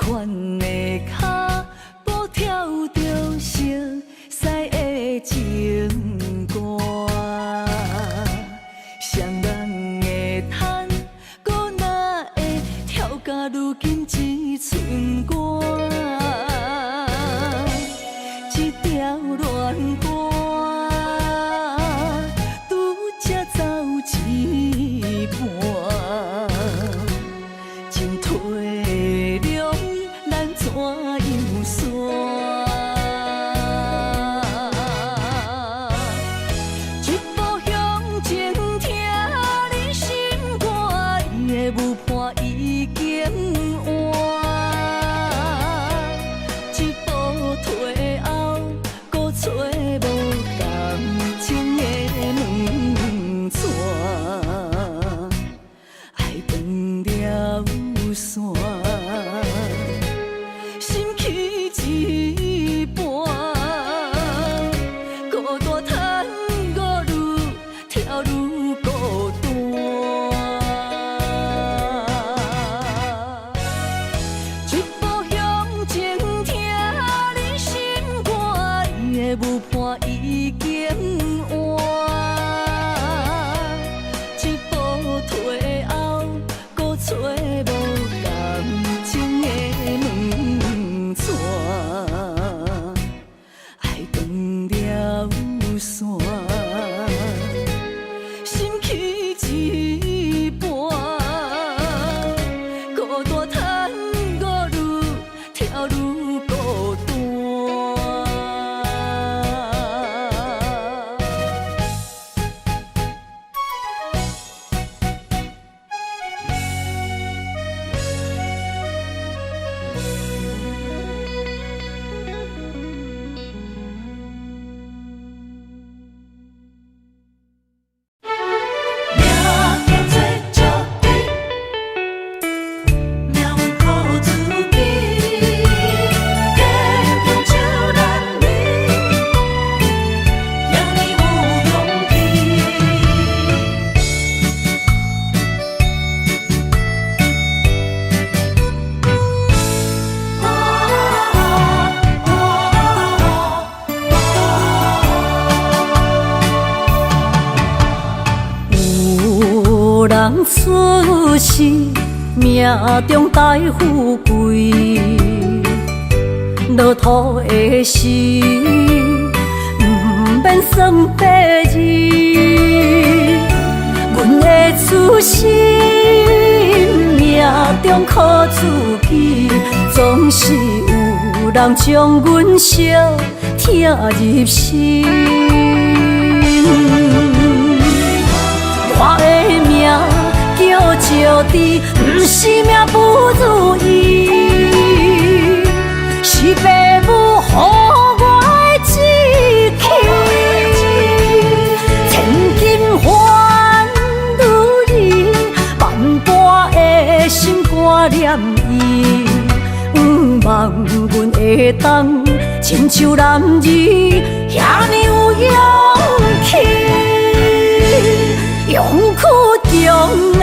款的脚步跳着熟悉的情歌，双人的叹，搁哪会跳甲如今一寸歌？一条恋歌，拄才走一半，情退了，咱怎样散？一步向前，听你心肝，伊的舞伴已经换。一步退后，搁找无感情的门纸，爱断了线，心去一半，孤单叹我愈跳愈孤单。一步向前，听你心肝，伊的舞伴已经换。一步退后，搁找无感情的门纸，爱断了线，心去一半，孤单叹我愈跳愈孤单。有人出世，命中带富贵，落土的时，不免算白字。阮的出身，命中靠自己，总是有人将阮惜听入心。我的命叫石地，不是命不如意，是父母予我的志气。千金换如意，万般的心肝念伊，望阮会当亲像男儿遐尼有勇气。勇气中的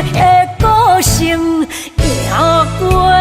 个性，行过泪。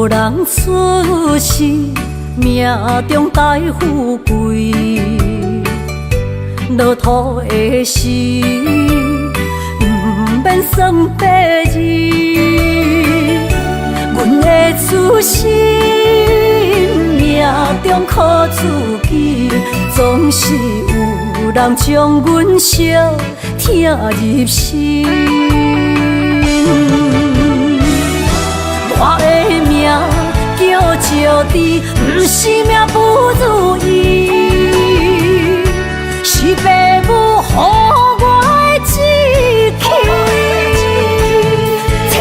人出世，命中带富贵，落土的时，不免算白字。阮的出身，命中靠自己，总是有人将阮惜听入心。我的命叫石地，不是命不如意，是父母予我的志气。千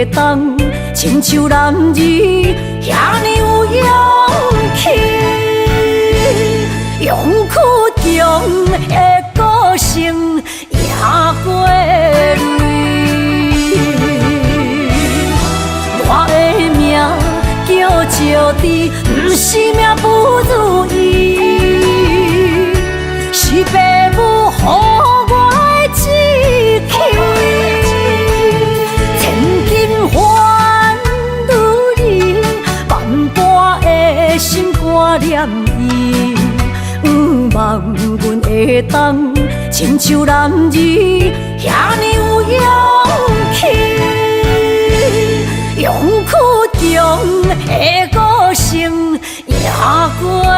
会当亲像男儿遐尼有勇气，勇气强的个性赢过泪。我的命叫石滴，不是命不如意，是父母予我的志气。千金换如意，万般的心挂念伊，不望阮会当亲像男儿遐尼有勇气。勇气强的个性赢过泪。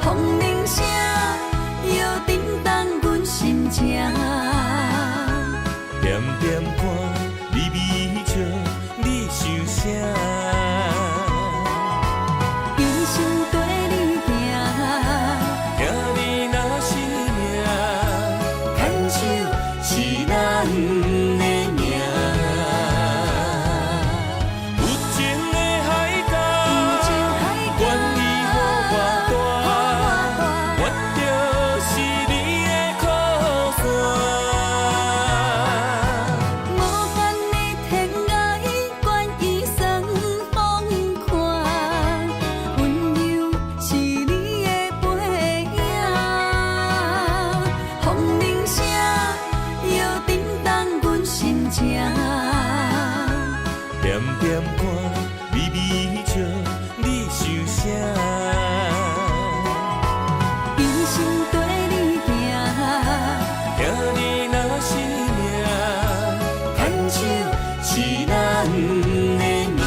风铃声，摇叮当阮心情。心跟你行。听你若是命，牵手是咱的命。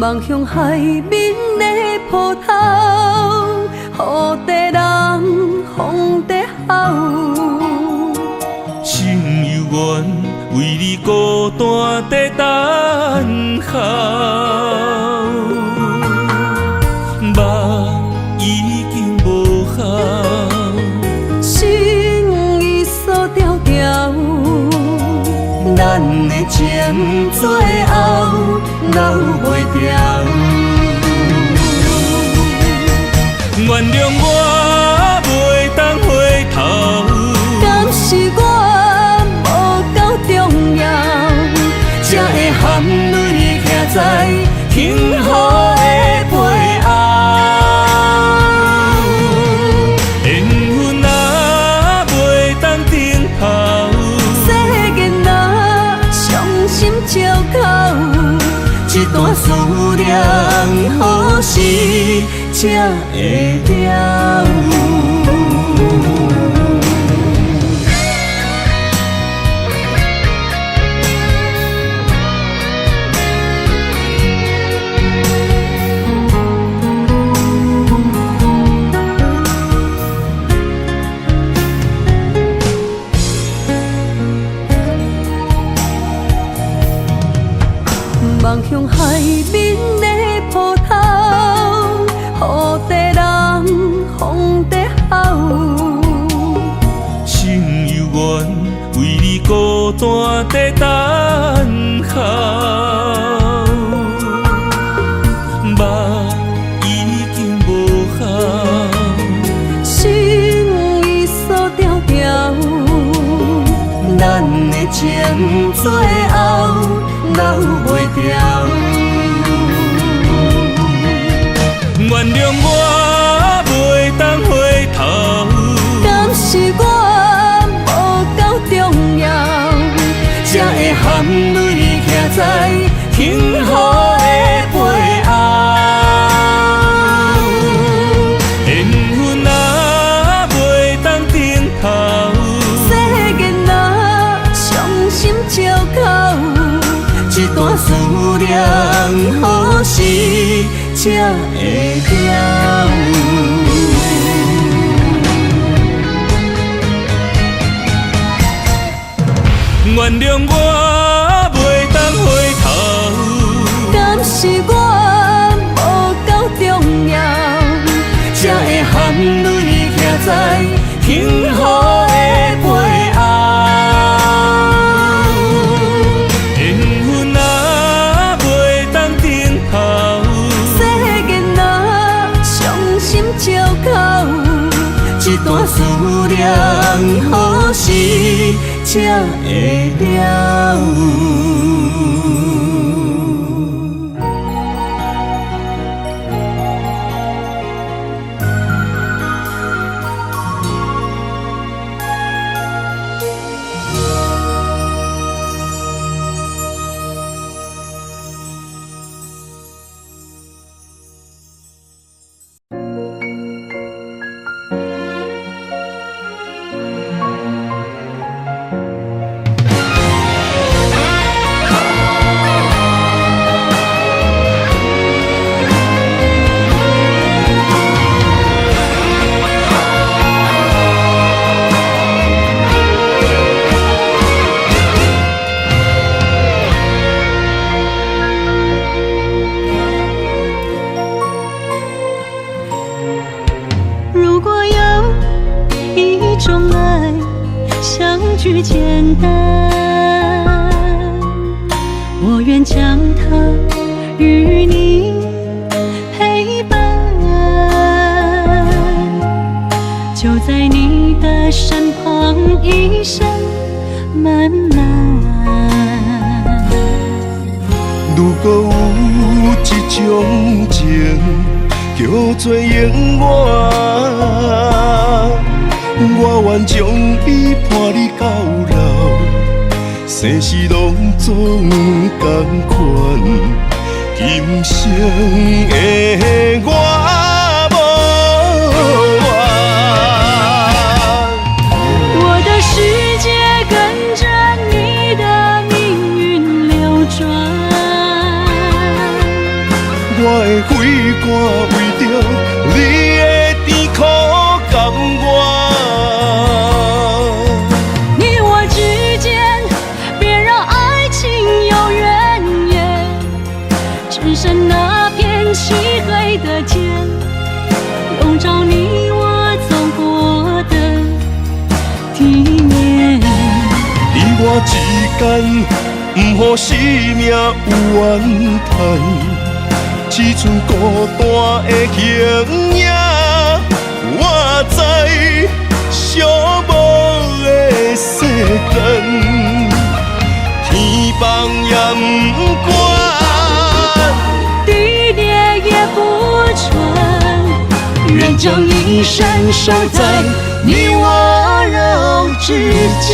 望向海面的波涛，雨地人，风地好。心犹原为你孤单在等候，梦已经无效，心已锁条条。咱的情最后留袂掉。原谅我袂当回头，敢是我无够重要，才会含泪徛在幸福的背后。缘分啊，袂当等候，世间若伤心借口，一段思念何时才会了？望向海面的波涛，雨地人，风地好。心犹原为你孤单在等候，梦已经无效，心已锁条条。咱的情最后留袂掉。原谅我袂当回头，敢是我无够重要，才会含泪徛在幸福的背后。缘分啊，袂当等候，世间若伤心借口，一段思念何时才会了？原谅我袂当回头，敢是我无够重要，才会含泪徛在幸福的背后。缘分啊，袂当等候，世间若伤心借口，一段思念何时才会了？具简单，我愿将它与你陪伴，就在你的身旁，一生漫漫。如果有一种情叫做永远，我愿将伊伴你到老，生死拢总同款。今生的我无怨，我的世界跟着你的命运流转，我的血汗为着你的甜苦甘愿。你我之间别让爱情有怨言，只剩那片漆黑的天，笼罩你我走过的体面。你我之间，不予生命有怨叹。只剩孤单的形影，我知寂寞的世间，天放也不管，地裂也不穿，愿将一生守在你我肉之间。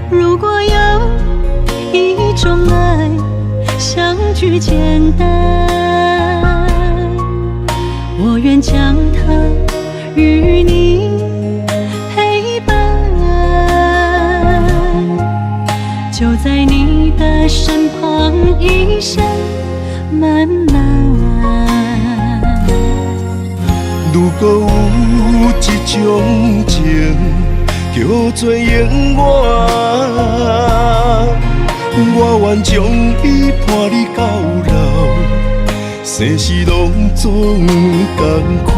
如果有一种爱相聚简单，我愿将它与你陪伴，就在你的身旁，一生漫漫。如果有一种情叫做永远，我愿将伊伴你到老，生死拢总同款。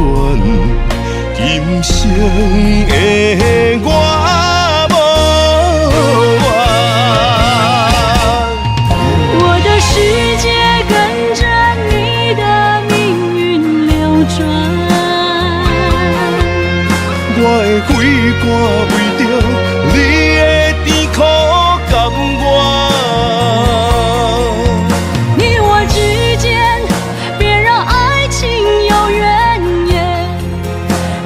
今生的我无怨，我的世界跟着你的命运流转，我的血汗为着你的甜苦甘愿。你我之间别让爱情有怨言，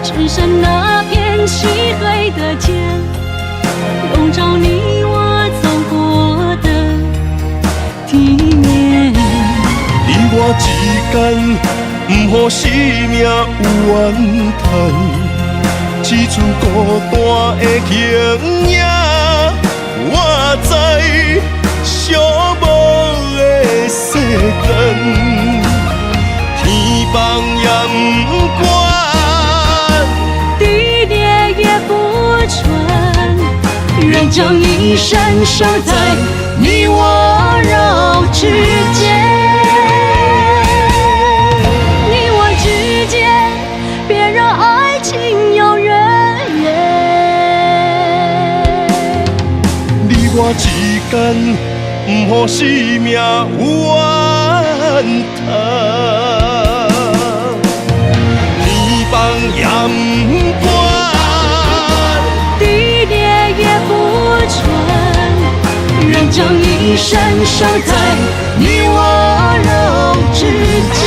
只剩那片漆黑的天，笼罩你我走过的体面。你我之间，不予生命有怨叹。只剩孤单的形影，我知寂寞的世间，天放也不管，地裂也不穿，愿将一生守在你我肉之间。你我之间，别让爱情有怨言。你我之间，不予生命有怨叹。天放也不管，地裂也不穿，愿将一生守在你我肉之间。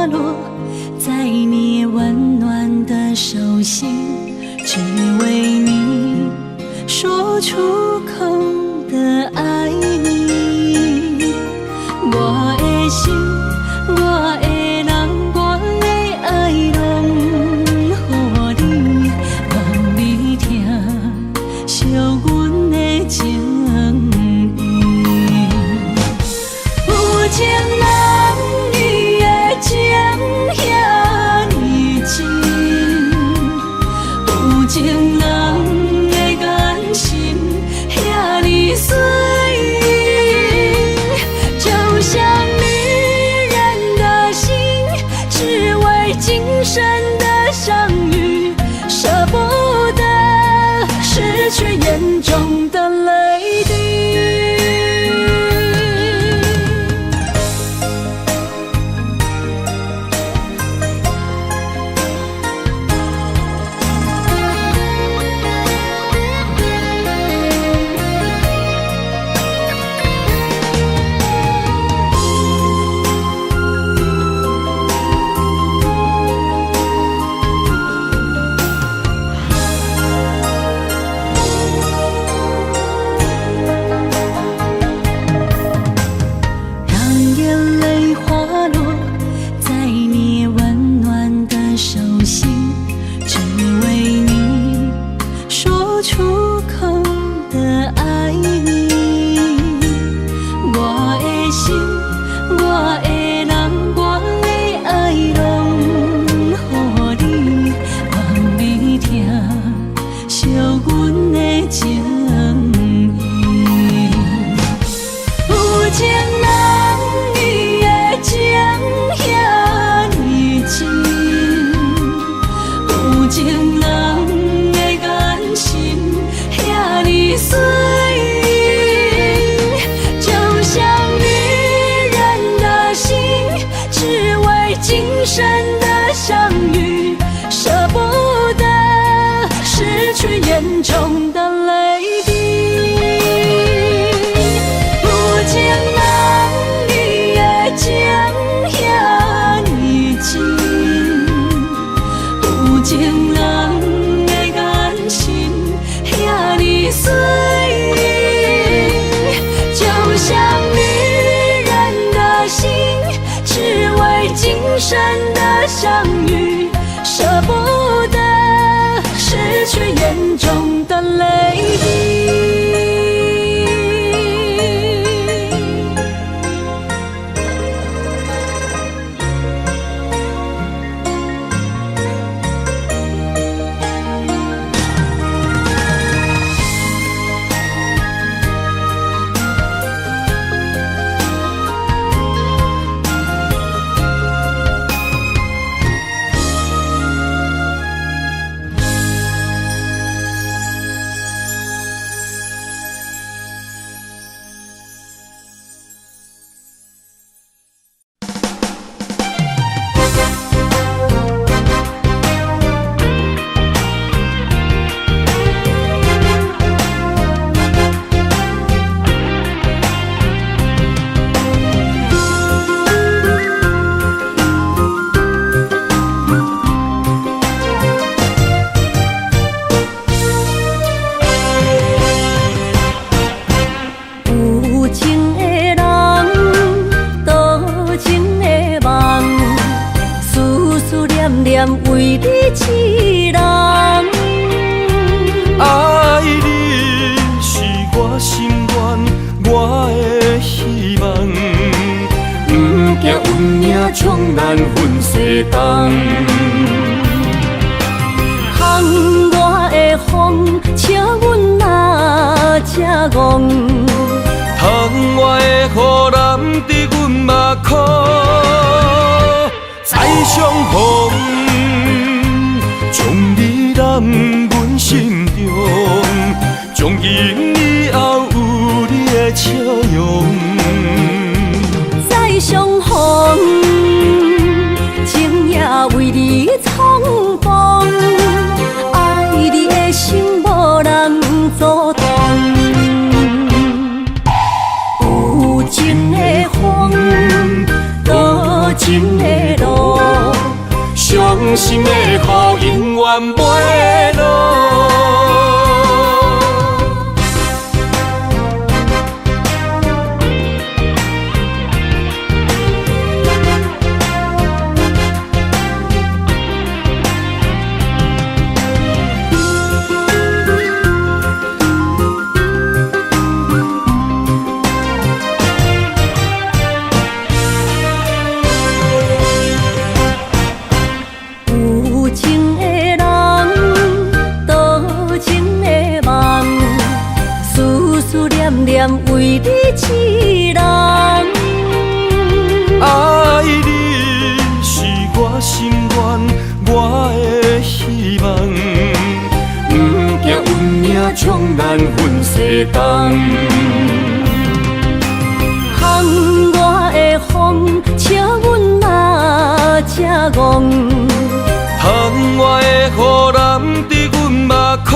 花落在你温暖的手心，只为你说出口的爱你。我的心，我的人，我的爱拢予你，望你听惜阮的情意。有情人你的情遐尼真，有情人的眼神遐尼水，就像女人的心，只为今生的相遇，舍不得失去眼中的泪滴。眼中的泪滴，有情人你的情遐尼真，有情人的眼神遐尼水，就像女人的心，只为今生的相遇，舍不得失去眼中的泪滴。为你痴人，爱你是我心愿，我的希望。不惊运命冲咱分西东。窗外的风笑阮哪这戆，窗外的雨淋伫阮目眶，再相逢。将你揽阮心中，从今以后有你的笑容。再相逢，情也为你冲动，爱你的心无人阻挡。有情的风，多情的路。心的雨永远袂落。为你一人，爱你是我心愿，我的希望，不惊运命将咱分西东。巷外的风，请阮嘛正戆。窗外的雨淋伫阮目眶，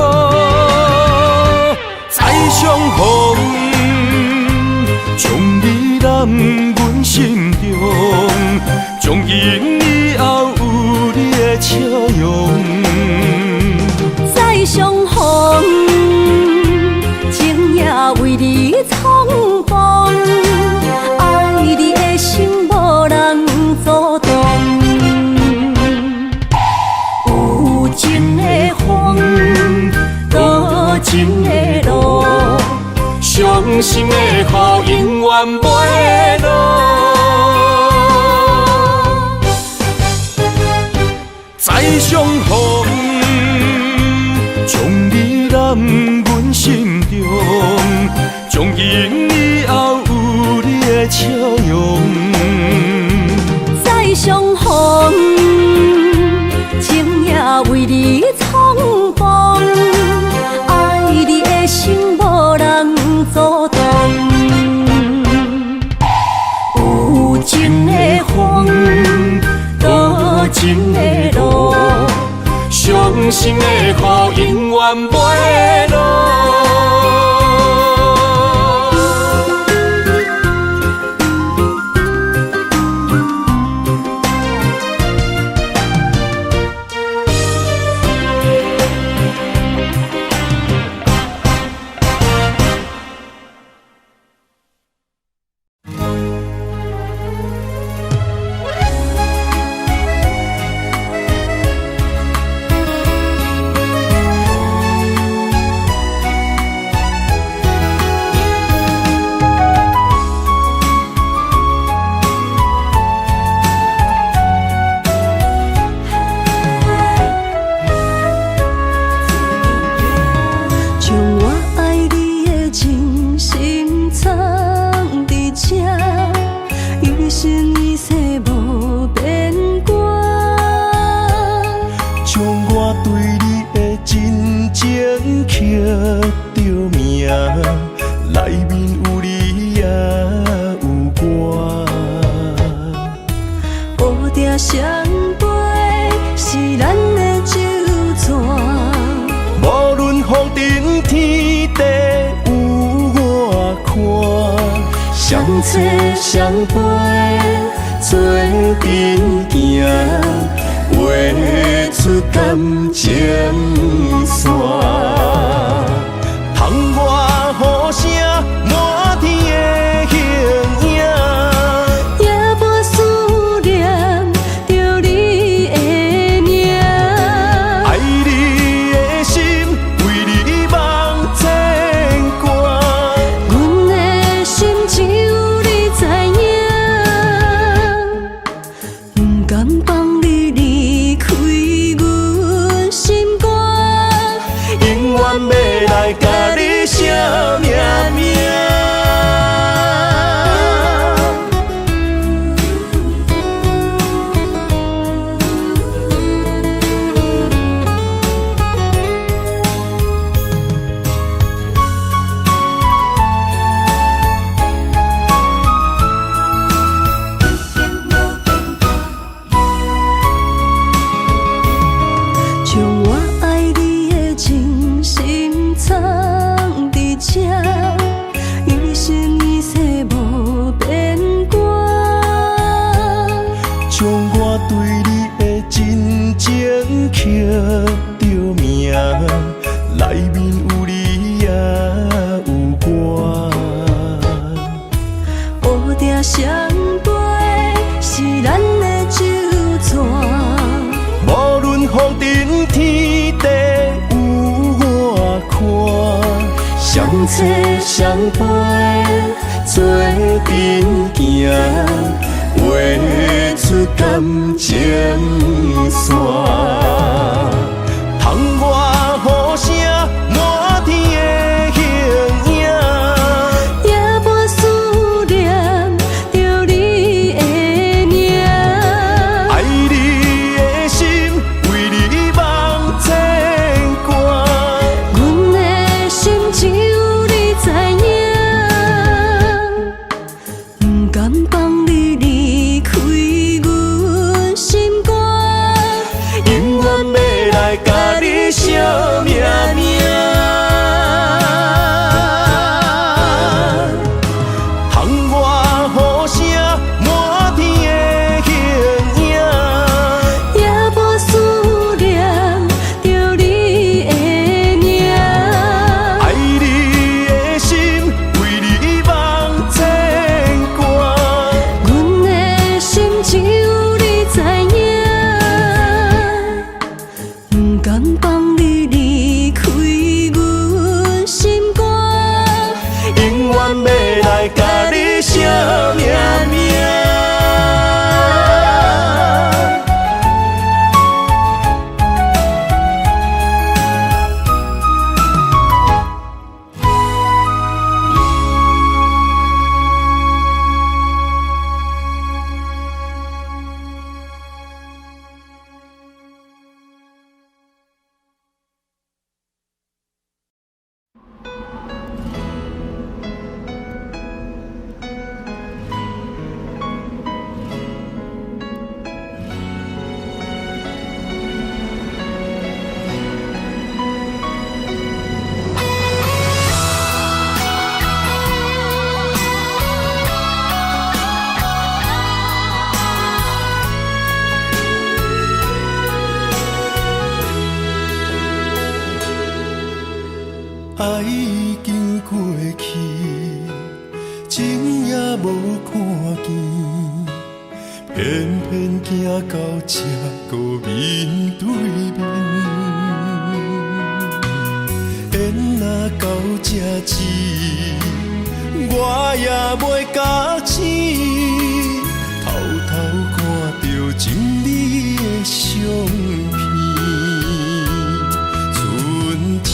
再相逢。将你揽阮心中，从今以后有你的笑容。再相逢，情也为你冲动，爱你的心无人阻挡。有情的风，多情的路。伤心的雨永远袂落，再相逢，将你揽阮心中，从今以后有你的笑容。再相逢，情也为你冲动，爱你的心无人阻挡。有情的风，多情的路，伤心的雨永远袂落。相陪做阵行，画出感情线。窗外雨声满天的形影，夜半思念着你的名。爱你的心为你梦牵挂，阮的心只有你知影。不甘放你离开阮心肝，永远要来甲你相着名，内面有你也有我。乌蝶双飞是咱的酒泉，无论风尘天地有我看，相扯相陪做阵行，画出感情线。窗外雨声满天的形影，夜半思念着你的名。爱你的心为你梦牵挂，阮的心只有你知影，不甘放你离开阮心肝，永远要来甲你相命命。窗外雨声满天的形影，夜半思念着你的名。爱你的心为你梦牵挂，阮的心只有你知影，不甘放你离开阮心肝，永远要来甲你相命命。爱已经过去，情也无看见，偏偏行到这个面对面。缘若到这时，我也袂假死，偷偷看着情你的相片。春天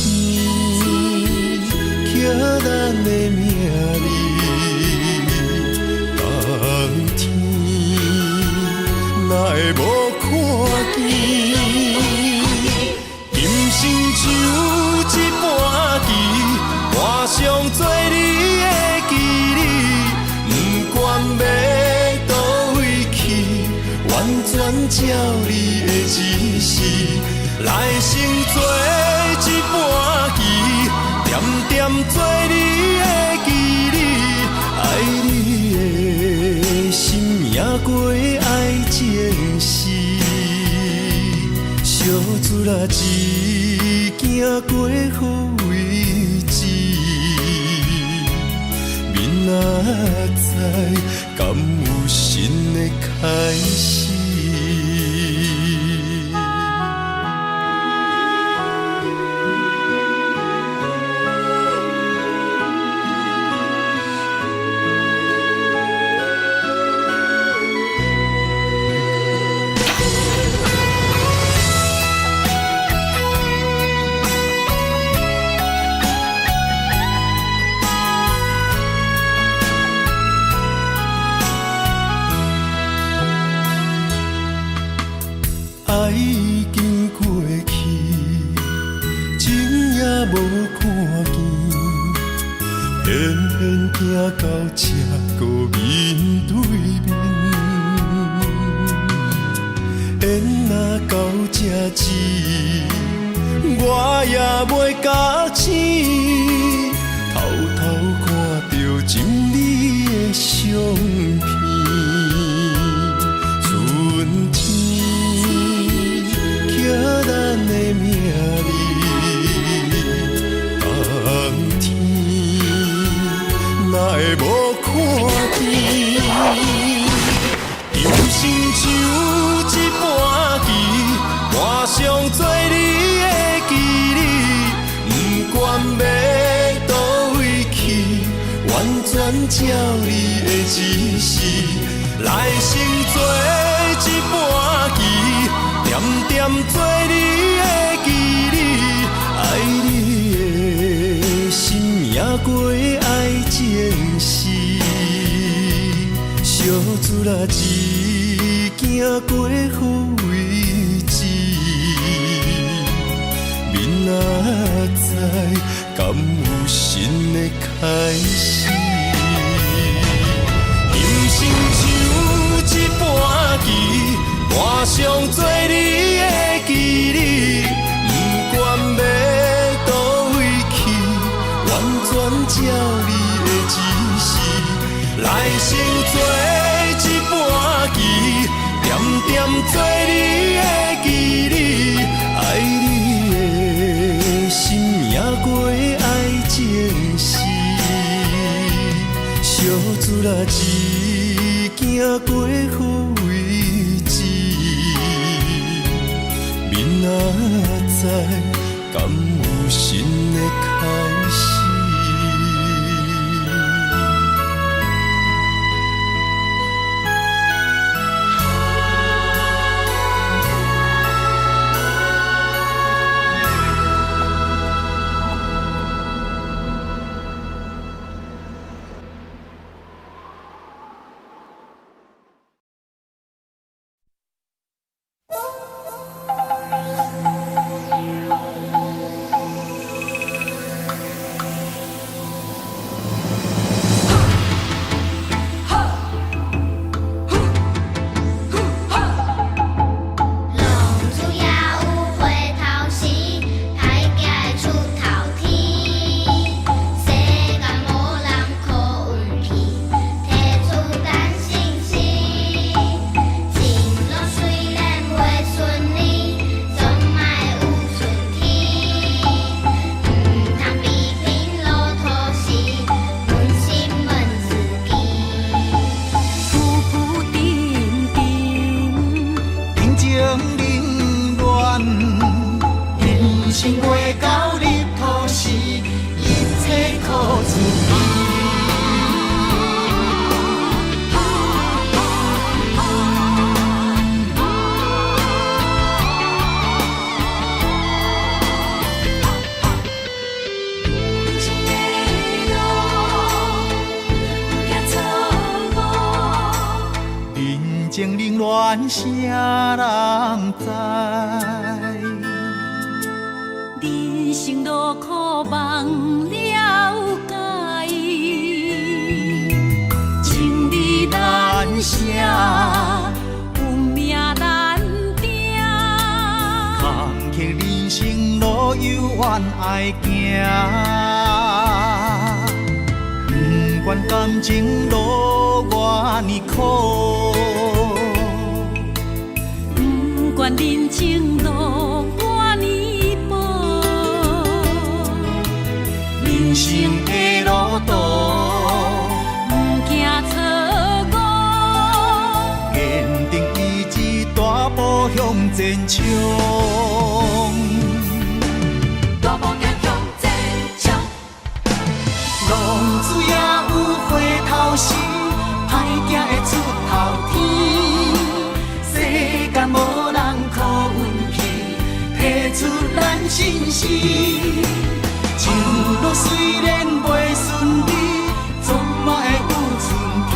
刻咱的名字，冬天哪会无看见？今生只有一半棋，换上做你的记忆，不管要倒位去，完全照你的指示，来生做一半棋，点点做你的记忆，爱你的心也过爱情诗，小船啊一行过好位置，明仔载敢有新的开始？爱已经过去，情也无看见，偏偏行到这个面对面。缘若到这时，我也袂假死，偷偷看着情你的相片。春天刻咱生像一盘棋，换上做你的记忆，不管要倒位去，完全照你的指示，来生做一盘棋，点点做你的记忆，爱你的心命过爱情事，小子啦一行过好位置，明仔载敢有新的开始？人生像一盘棋，换上做你的记忆，不管要倒位去，完全照你的指示，来生做一盘棋，点点做你的记忆，爱你的心命过爱情事，小子啦一行过好位置，明仔载敢有新的开始？情冷暖啥人知？人生路苦望了解，情理难舍，运命难定。坎坷人生路有缘爱行，不管感情路偌呢苦。不管人情路我呢薄，人生的路途不惊错误，坚定意志大步向前冲。大步行向前冲，浪子也有回头时，歹行会出头天。世间无人靠运气，提出咱心事。情路虽然袂顺利，总嘛会有春天。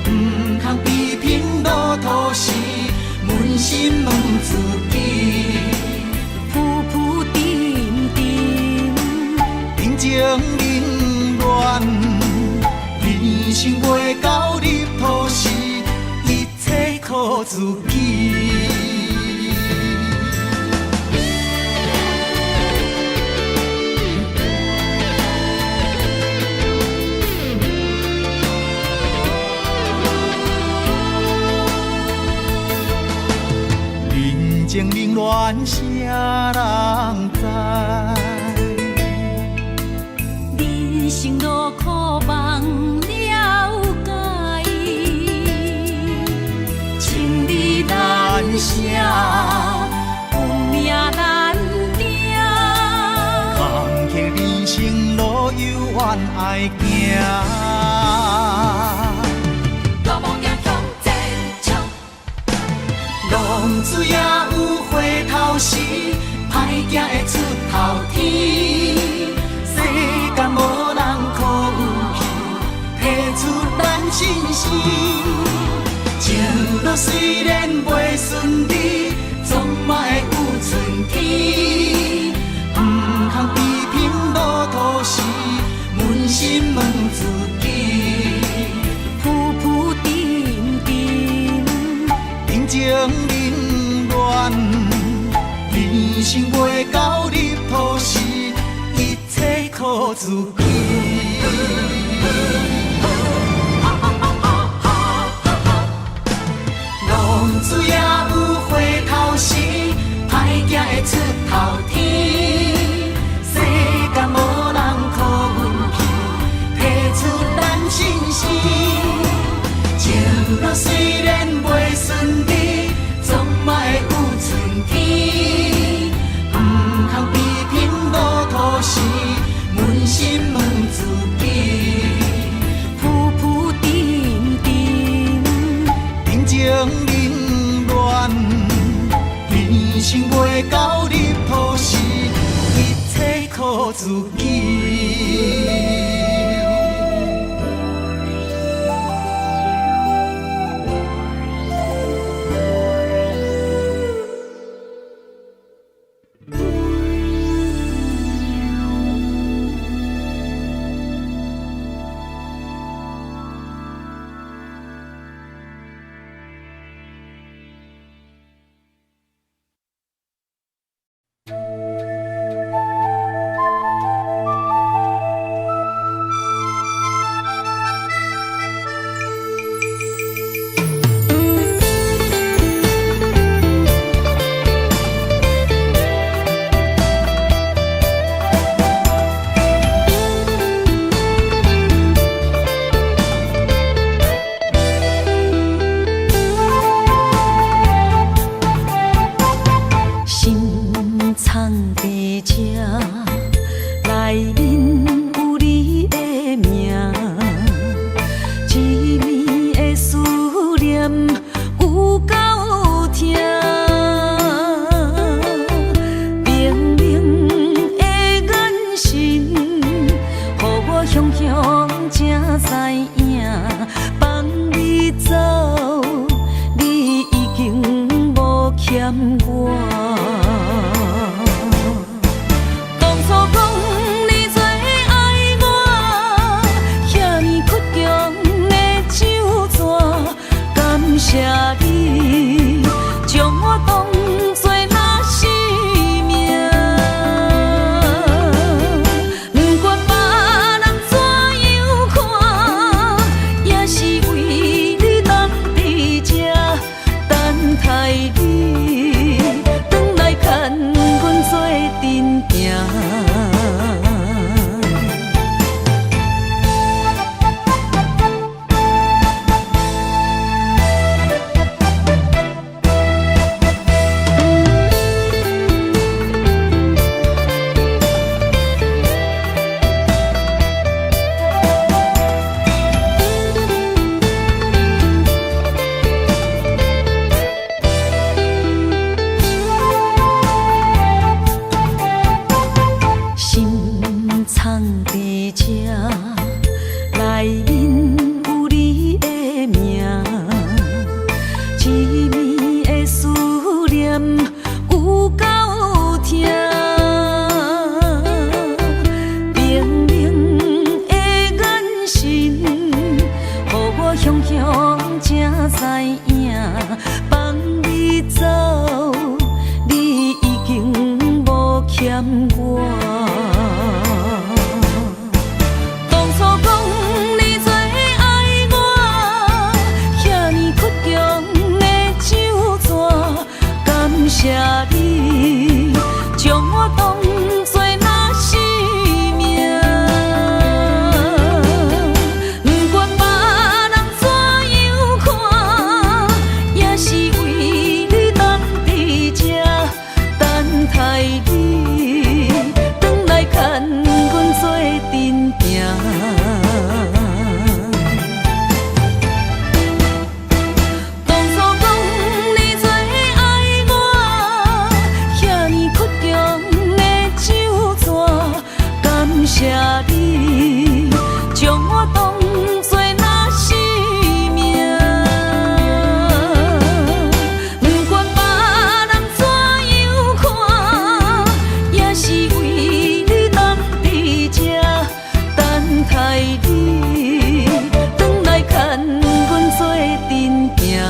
不通批评路途时，扪心问自己。浮浮沉沉，人情冷暖，人生袂到入土时，一切靠自己。人情冷暖啥人知？人生路苦望了解，声，有命难定。坎坷人生路犹原爱行。大梦也向前冲，浪子也有回头时，歹行会出头天。世间无人可运气，提出咱信心。情路虽然袂顺利，总嘛会有春天。不通批评路途时，扪心问自己。浮浮沉沉，人情冷暖，人生袂到入土时，一切靠自己。浪子也有回头时，歹行会出头天。世间无人靠运气，提出咱信心。情路虽然袂顺利，总嘛会有春天。不通批评路途时，扪心问自己。浮浮沉沉，人情冷暖，人生袂到入土时，一切靠自己。阵行。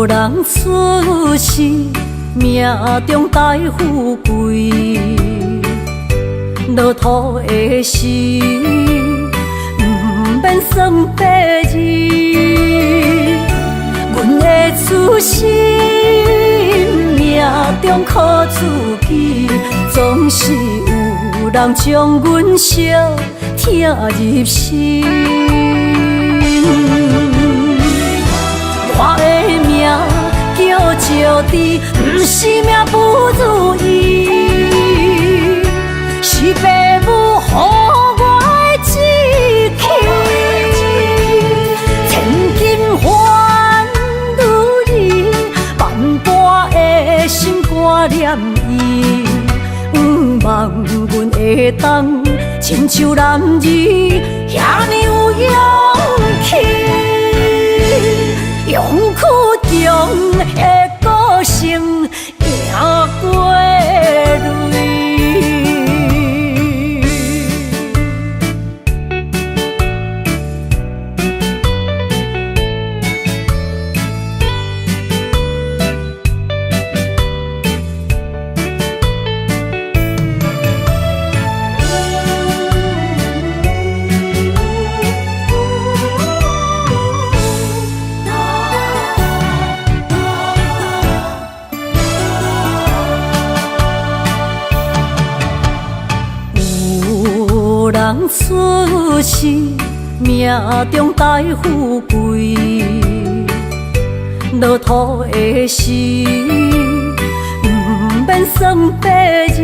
人出世，命中带富贵，落土的时，不免算白字。阮的出身，命中苦自己，总是有人将阮惜听入心。我的命叫石地，不是命不如意，是父母予我的志气。千金换如意，万般的心挂念伊，望阮会当亲像男儿遐尼有勇气。勇气中的个性，赢过泪。人出世，命中带富贵，落土的时，不免算白字。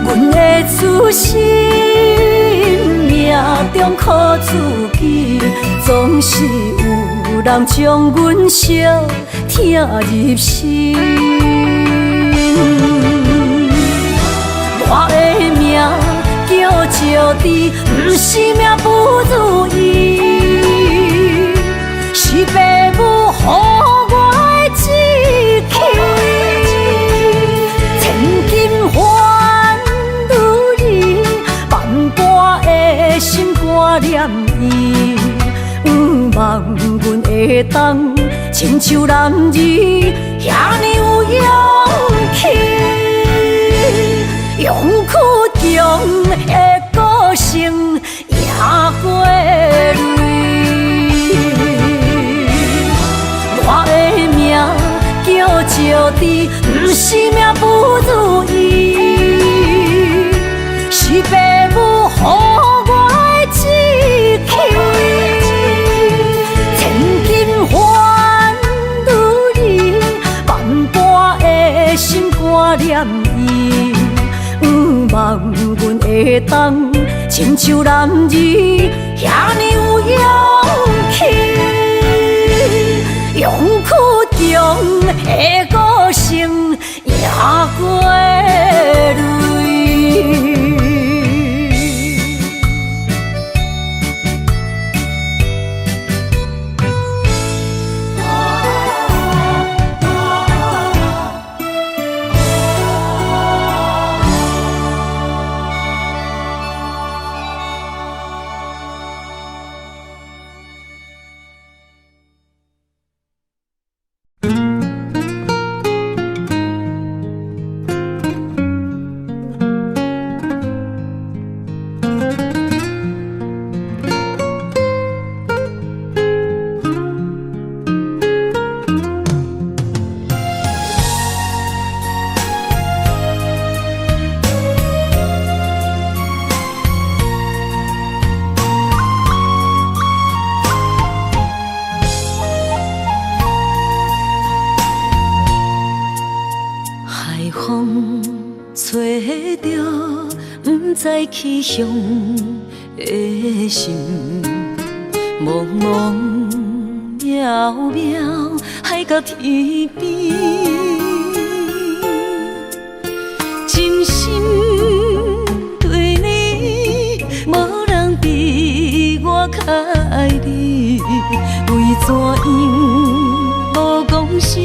阮的出身，命中苦自己，总是有人将阮惜听入心。我的命叫石地，不是命不如意，是父母予我的志气。千金换如意，万般的心挂念伊，望阮会当亲像男儿遐尼有勇气。勇气中的个性，赢过泪。我的命叫石地，不是命不如意，是父母予我的志气。千金换如意，万般的心挂念伊。望阮会当亲像男儿遐尼有勇气，勇气中的个性，赢过泪。找着不知去向的心，茫茫渺渺海角天边，真心对你，无人比我较爱你，为怎样无讲声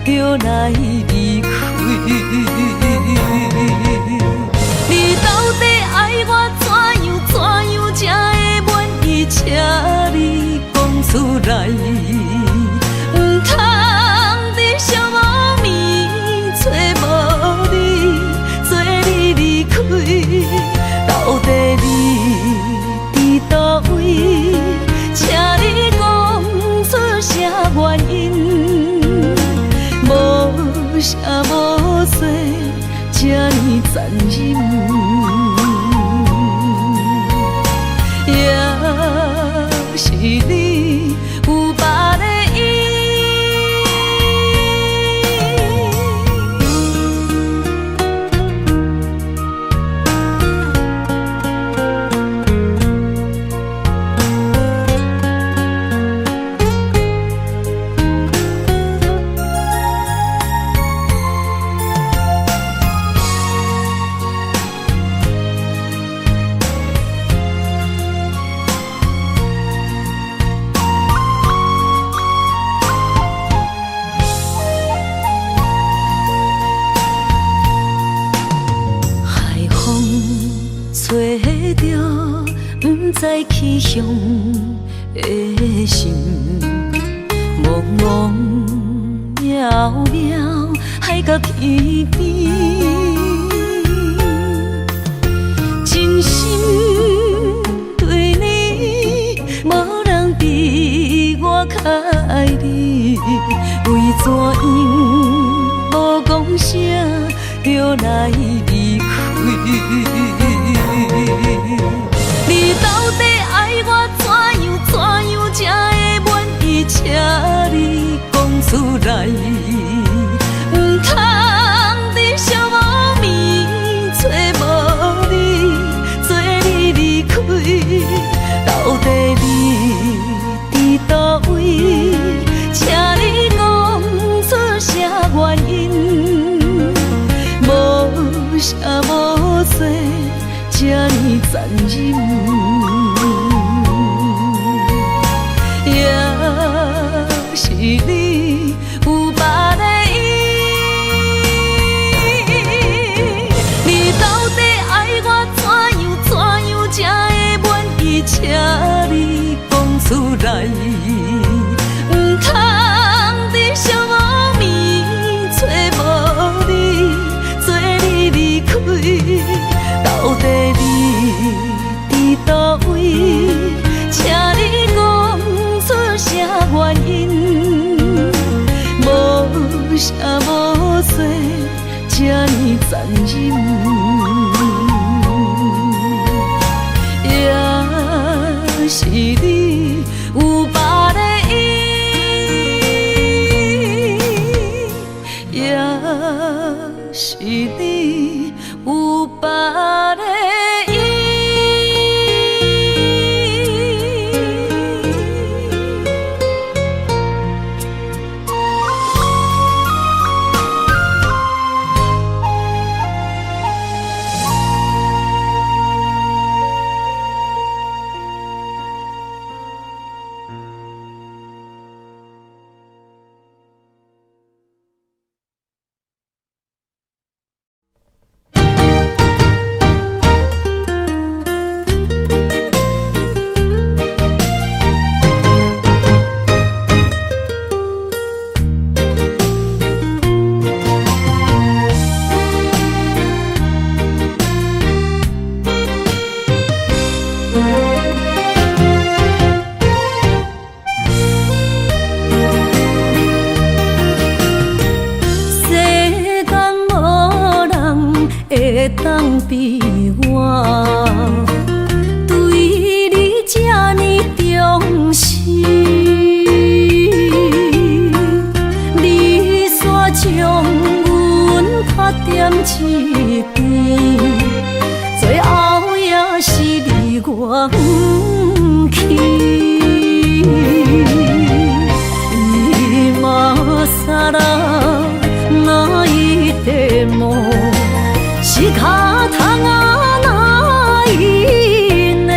就来离开？你到底爱我怎样才会满意？请你讲出来，不通在寂无眠找无你，做你离开。到底你伫倒位？请你讲出啥原因？无声无息，这呢残忍。也是你有别的意。找着不知去向的心，茫茫渺渺海角天边，真心对你，无人比我较爱你，为怎样无讲声就来离开？你到底爱我怎样才会满意？请你讲出来，不通在寂无眠找无你，做你离开。到底你伫倒位？请你讲出啥原因？无声无息，这呢残忍。也是你有别的意。你到底爱我怎样才会满意？请你讲出来，不通在寂无眠找无你，做你离开。到底你伫倒位？请你讲出啥原因？无声无息，这呢残忍。也是你有别的意，也是你有别的意。当比我对你这呢重视，你煞将阮拍点一是脚痛啊哪因呢？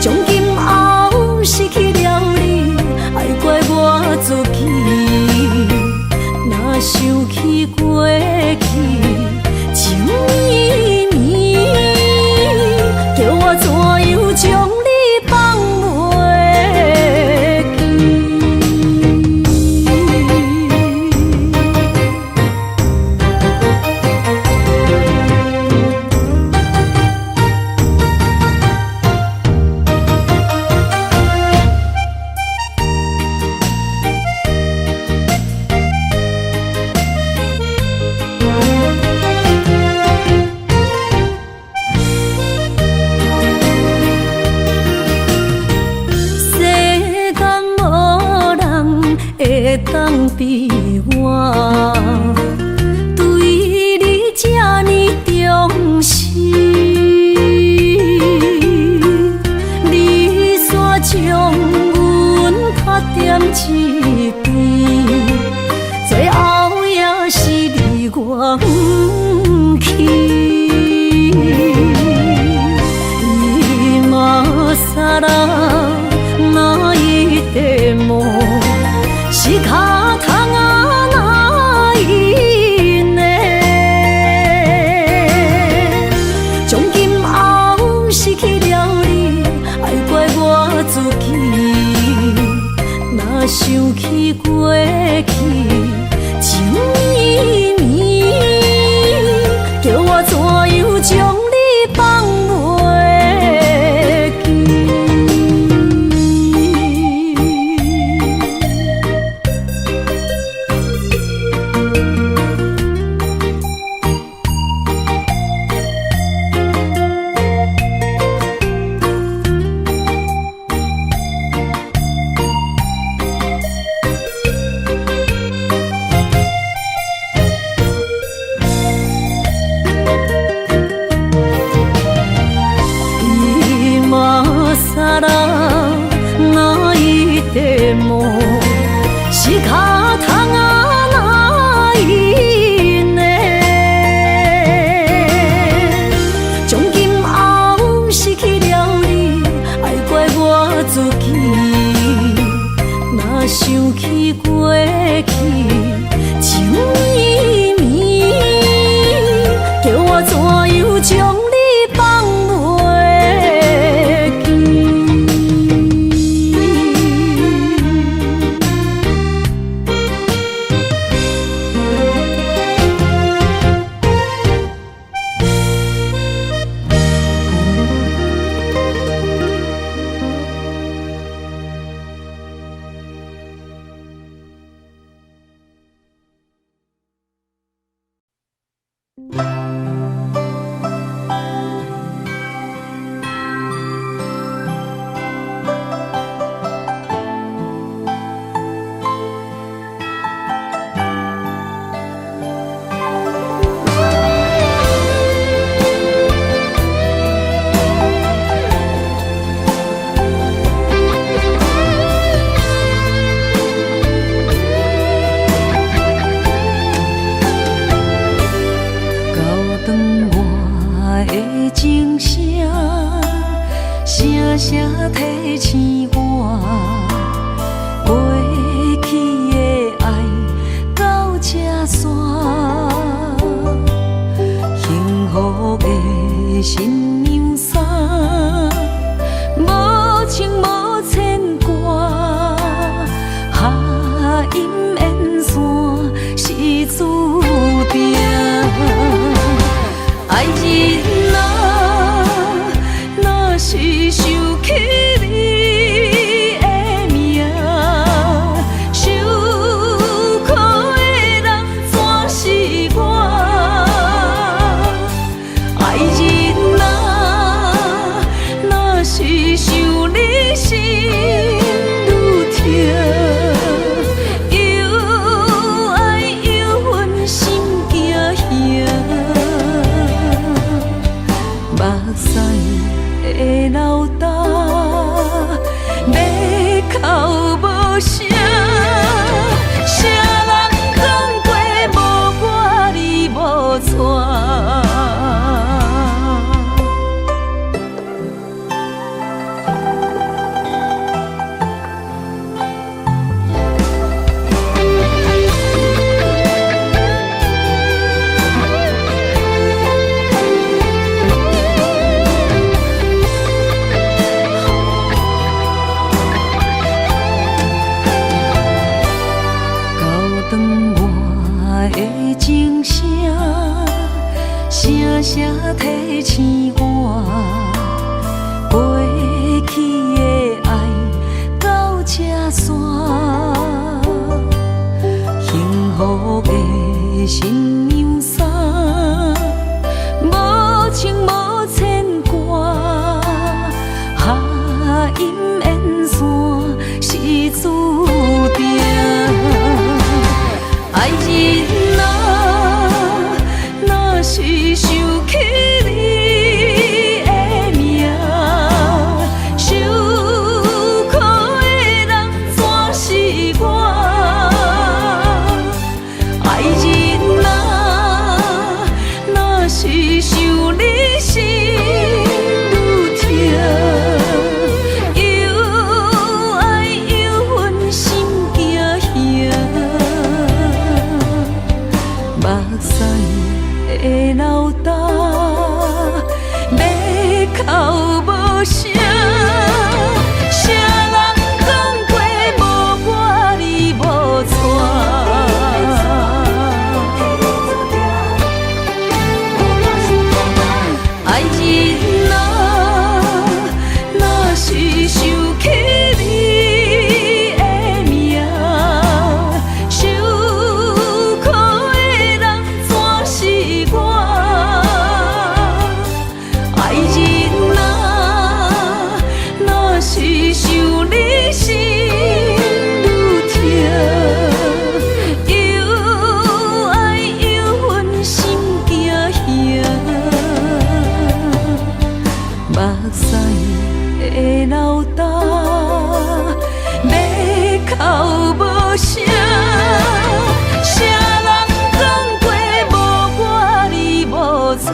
从今后失去了你，爱怪我自己。若想起过去情绵绵，叫我怎样将你放袂记？会当比我对你这呢重视，你煞将阮拍点一边，最后也是你我不去。今さら哪一点梦？是脚痛啊哪因呢？从今后失去了你，爱怪我自己。若想起过去情绵绵，叫我怎样将你放袂记？今さら哪一点梦？是脚痛啊哪因呢？从今后失去了你，爱怪我自己。若想起过去情绵绵，叫我怎样将你放袂记？提醒我，过去的爱到这煞，幸福的新娘衫，无情无牵挂，下阴缘线是注定，爱人啊，若是想起你的情声，声声提醒我，过去的爱到这线，幸福的新娘衫，无情无牵挂，下阴缘线是注定。爱人啊，若是想起你的名，受苦的人全是我。爱人啊，若是想你心愈痛，又爱又恨心惊吓。目屎的流干，要哭无声。谁人讲过无我你无带？爱人啊，若是想起你的名，受苦的人全是我。爱人啊，若是想你心愈痛，又爱又恨心惊吓。目屎的流干，要哭无声。谁人讲过无我你无带？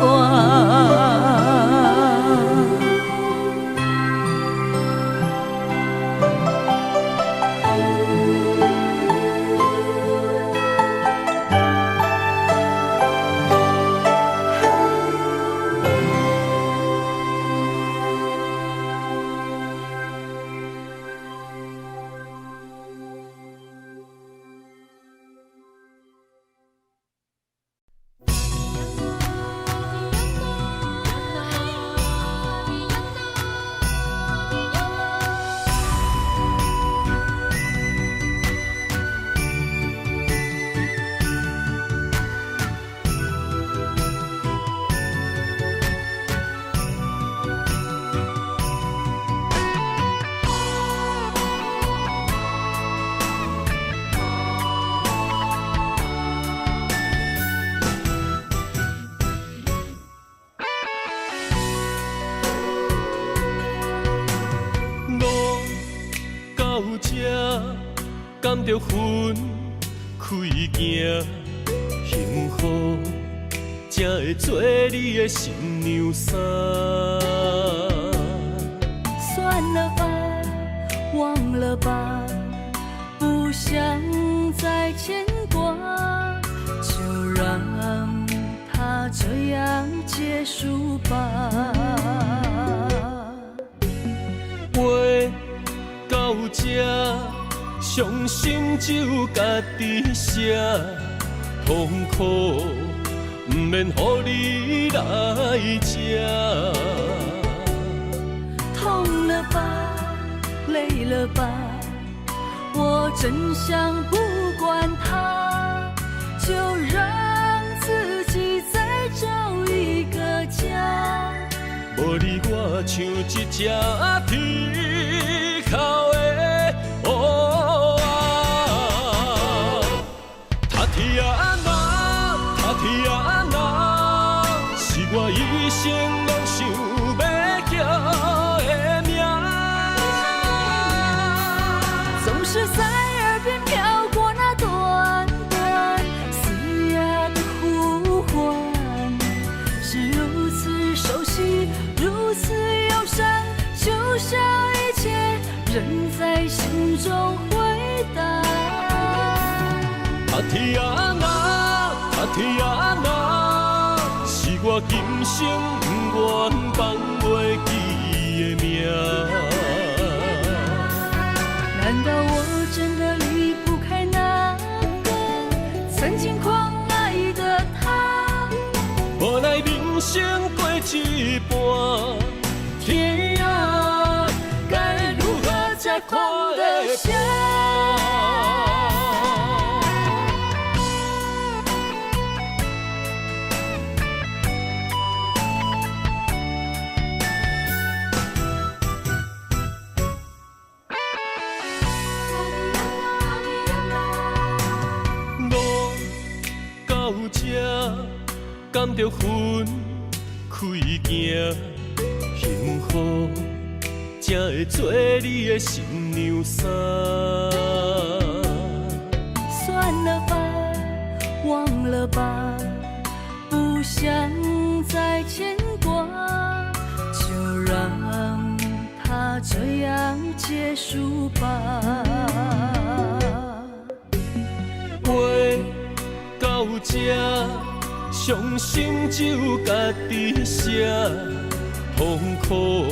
甘着分开行，幸福才会做你的新娘衫。算了吧，忘了吧，不想再牵挂，就让它这样结束吧。话到这，伤心只有家己写，痛苦不免予你来吃。痛了吧，累了吧，我真想不管它，就让自己再找一个家。无你我像一只啼哭的乌鸦，他天啊那，他天啊那，是我一生拢想要叫的名。总是在耳边飘过那短短嘶哑的呼唤，是如此熟悉，如此忧伤，就像一切仍在心中回荡。他天啊那，他天啊那，是我今生不愿放袂记的名。难道我真的离不开那个曾经狂爱生过一半，天啊，该如何才看得下？甘着分开行，幸福才会做你的新娘衫。算了吧，忘了吧，不想再牵挂，就让它这样结束吧。话到这。伤心只有家己写，痛苦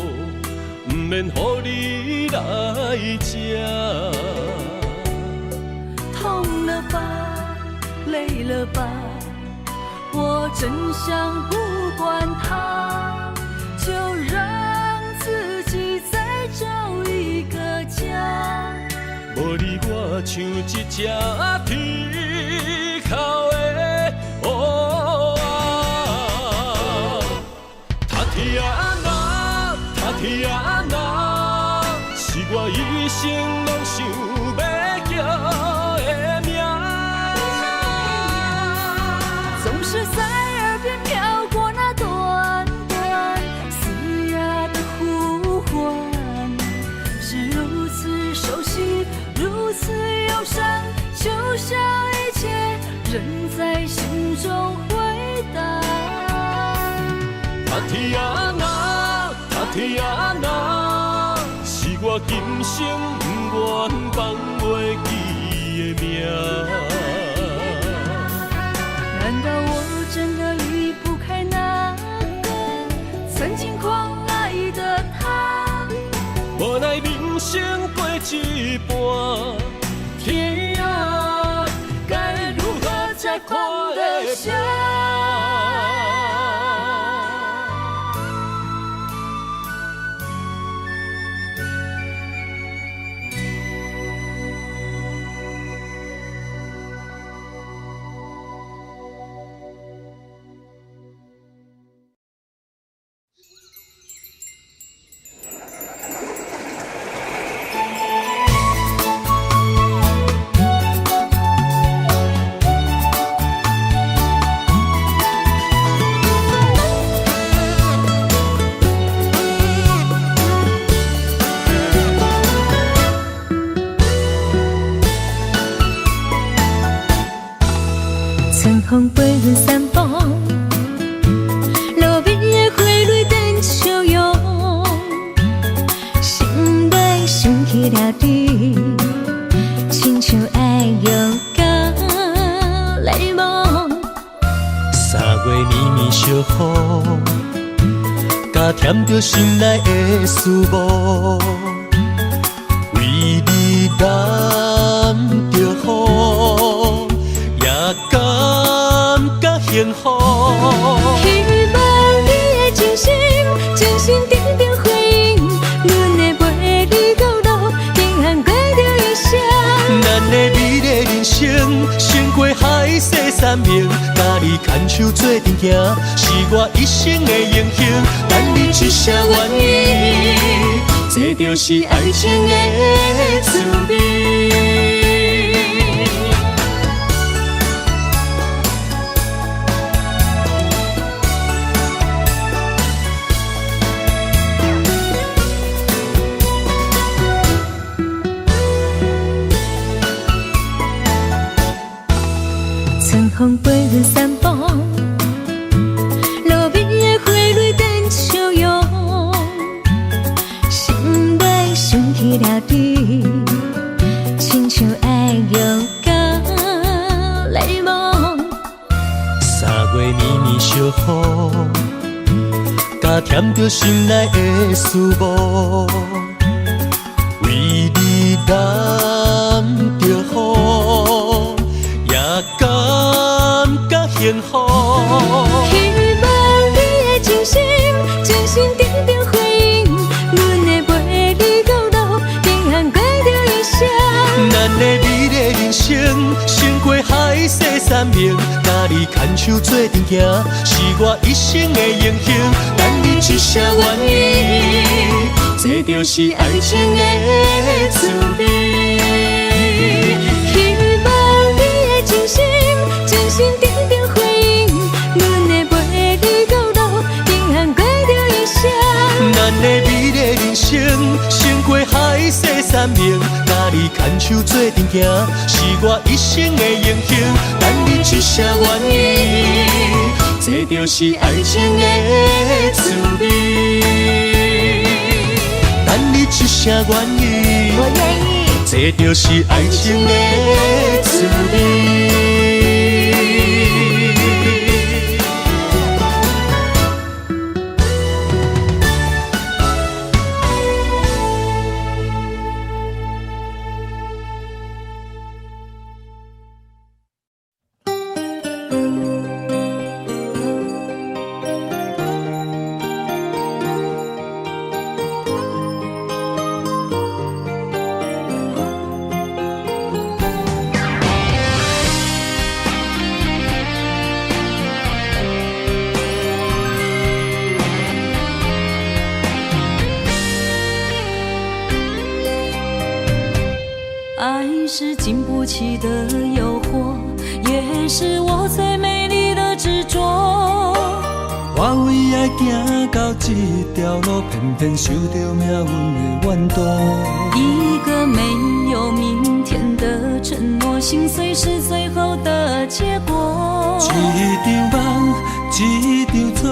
不免乎你来吃。痛了吧，累了吧，我真想不管它，就让自己再找一个家。无你我像一只啼哭的乌。天啊那，是我一生拢想要叫的名。总是在耳边飘过那短短嘶哑的呼唤，是如此熟悉，如此忧伤，就像一切仍在心中回荡。天啊那，天啊那，是我今生不愿放袂记的名。难道我真的离不开那个曾经狂爱的他？无奈人生过一半，天啊，该如何才看得下？春风飞润山坡，路边的花蕊等笑容，心内想起了你，亲像爱用到泪梦。3月绵绵小雨，加添着心内的思慕，为你染着雨。也感觉幸福。希望你的真心，真心定定回应，阮会陪你到老，永远过着一生。咱的美丽人生，胜过海誓山盟，甲你牵手做阵行，是我一生的荣幸。等你一声愿意，这就是爱情的滋味。春风飞润山坡，路边的花蕊等笑容，心内想起了你，亲像爱用到泪梦。3月绵绵小雨，加添着心内的思慕，为你染着雨。也感觉幸福。希望你的心顶着回应，阮会陪你到老，平安过着一生。咱的美丽人生，胜过海誓山盟。甲你牵手做阵行，是我一生的荣幸。等你一声愿意，这就是爱情的滋味。希望你会真心真心顶着回应，阮会陪你到老，平安过着一生。咱的美丽人生，胜过海誓山盟。甲你牵手做阵行，是我一生的荣幸。等你一声愿意，这就是爱情的滋味。等你一声愿意，我愿意。这就是爱情的滋味。爱是经不起的诱惑，也是我最美丽的执着。我为爱行到这条路，偏偏受到命运的怨妒。一个没有明天的承诺，心碎是最后的结果。一场梦，一场错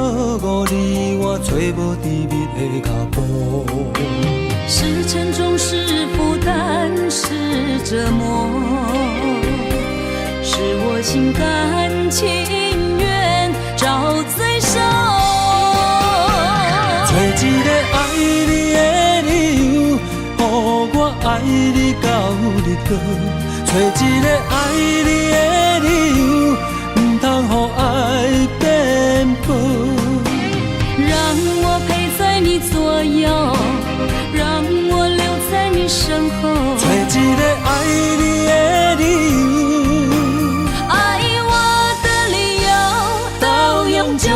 误，你我找无甜蜜的脚步。是沉重，是负担，是折磨，是我心甘情愿找罪受。找一个爱你的理由，予我爱你到日落。找一个爱你的理由，不通予爱颠簸。让我陪在你左右，让我留在你身后。找一个爱你的理由，爱我的理由到永久。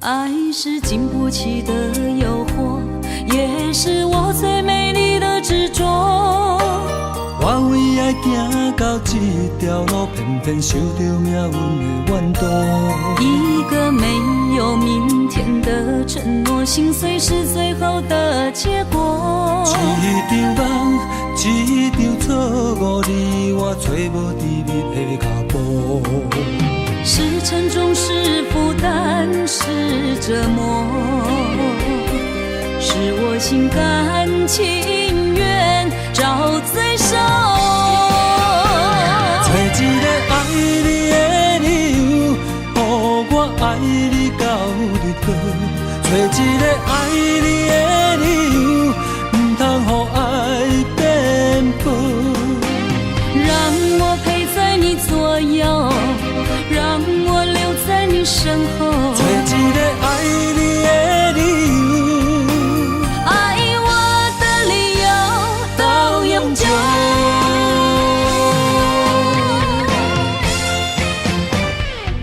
爱是经不起的诱惑，也是我最美丽的执着。我为爱行到这条路，偏偏受到命运的怨妒。一个没有明天的承诺，心碎是最后的结果。一场梦，一场错误，你我找无甜蜜的脚步。是沉重，是负担，是折磨，是我心甘情愿找罪受。找一个爱你的理由，予我爱你到日落。找一个爱你的理由，不通予爱颠簸。让我陪在你左右，让我留在你身后。找一个爱你的理由，爱我的理由到永久。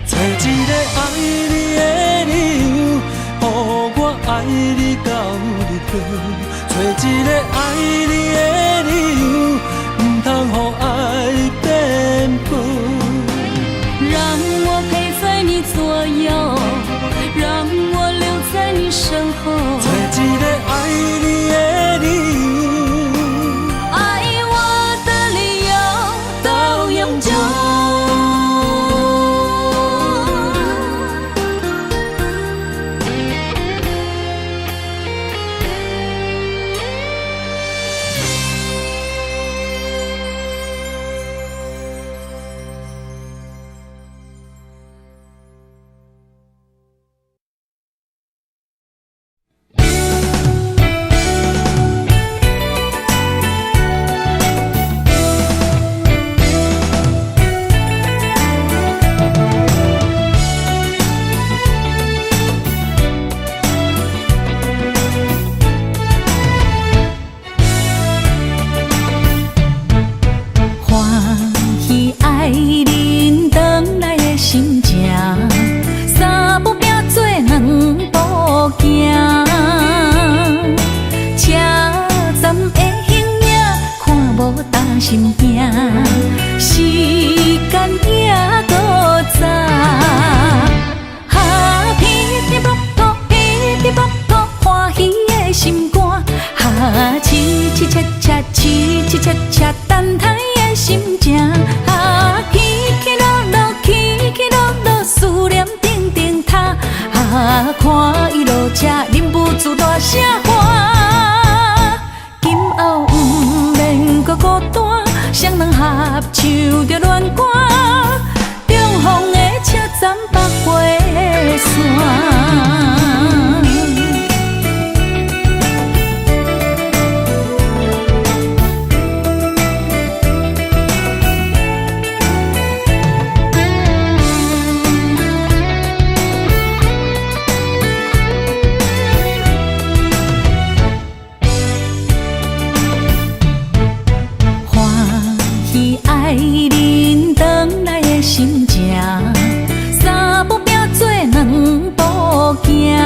找一个爱你的理由，予我爱你到日落。找一个爱你的理由，不通予爱颠簸。让我陪在你左右，让我留在你身后。找一个爱你的理由，爱我的理由到永久。恰恰等待的心情，啊，起起落落，起起落落，思念定定塔，啊，看伊落车，忍不住大声喊，今后不免搁孤单，双人合唱着恋歌，中风的车站北回线。爱人返来的心情，三步并做两步行。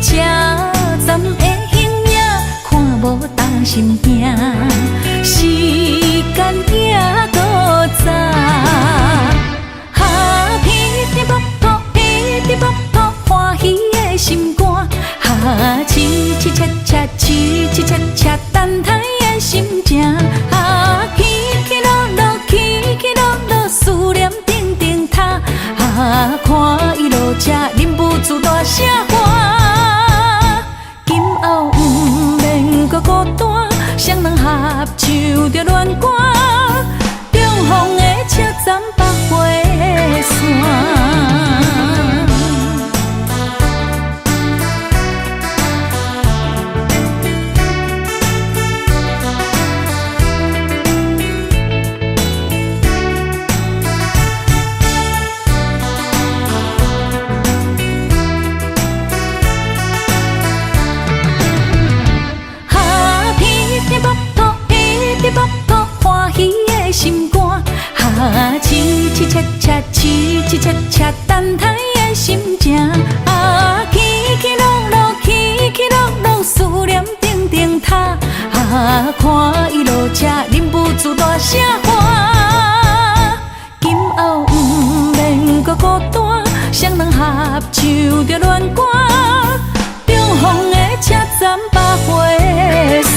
车站的形影看无重心惊，时间也搁早。哈，噼噼噗噗，噼噼噗噗，欢喜的心肝。哈，凄凄切切，凄凄切切，等待的心情。起起落落，起起落落，思念定定塔，啊，看伊落车，忍不住大声喊，今后不免搁孤单，双人合唱着恋歌，中风的车站北回线。心肝，哈，凄凄切切，凄凄切切，等待的心情，啊，起起落落，起起落落，思念定定塔，啊，看伊落车，忍不住大声喊，今后不免搁孤单，双人合唱着恋歌，中风的车站北回线。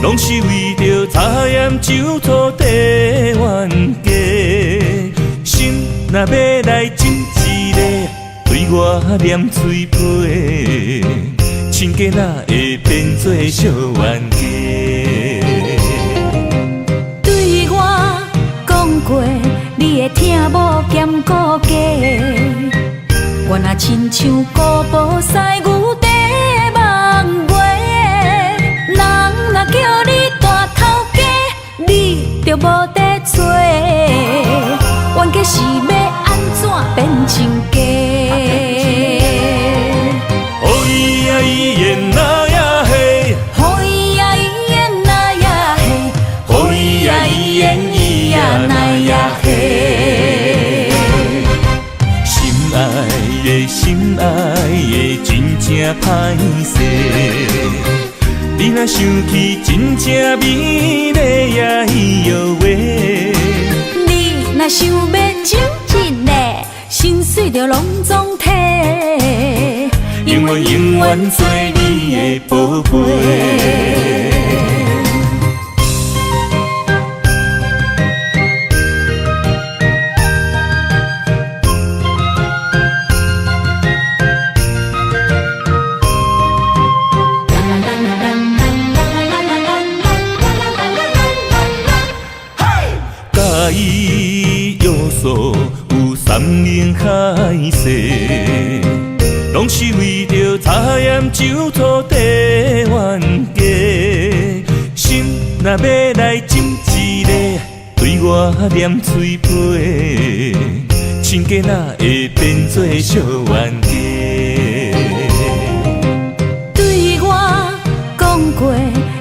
拢是为着茶盐酒醋地冤家，心若要来亲一个，对我念嘴皮，亲家哪会变做小冤家？对我讲过，你会听无兼顾家，我若亲像古堡西牛地梦月，人若叫你大头家，你就无得做，冤家是要安怎变亲家？哦咿呀咿耶那呀嘿，哦咿呀咿耶那呀嘿，哦咿呀咿耶咿呀那呀嘿。心爱的真正歹势，你若想起真正美丽呀伊哟喂，你若想要亲一个，心碎就拢总体，永远永远做你的宝贝。世，拢是为着茶盐酒土地冤家。心若要来斟一个，对我念嘴皮，亲家哪会变做小冤家？对我讲过，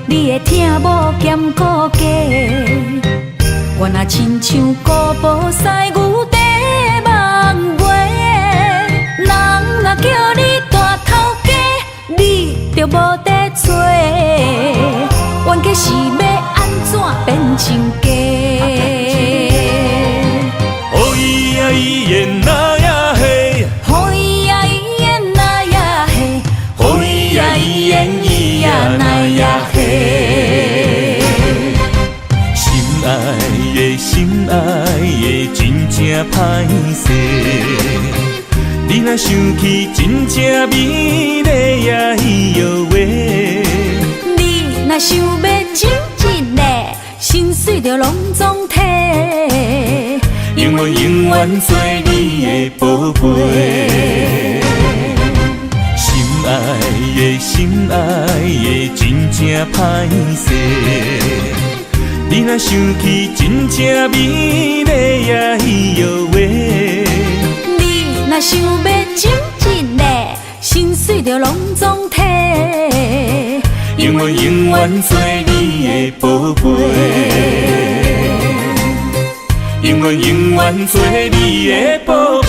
你会听无兼顾家。我若亲像古堡西牛地梦月，人若叫你大头家，你就无得做。冤家是要安怎变亲家？哦咿呀咿耶那呀嘿，好伊呀伊呀那呀嘿，哦咿呀咿耶咿呀那呀嘿。心爱的心爱的真正歹势，你若想起真正美丽呀咿哟喂。你若想要亲一个，心碎就拢总体。永远永远做你的宝贝。心爱的心爱的真正歹势，你若想起真正美丽呀咿哟喂。你若想要亲一个，心碎就拢总体。永远永远做你的宝贝，永远永远做你的宝贝。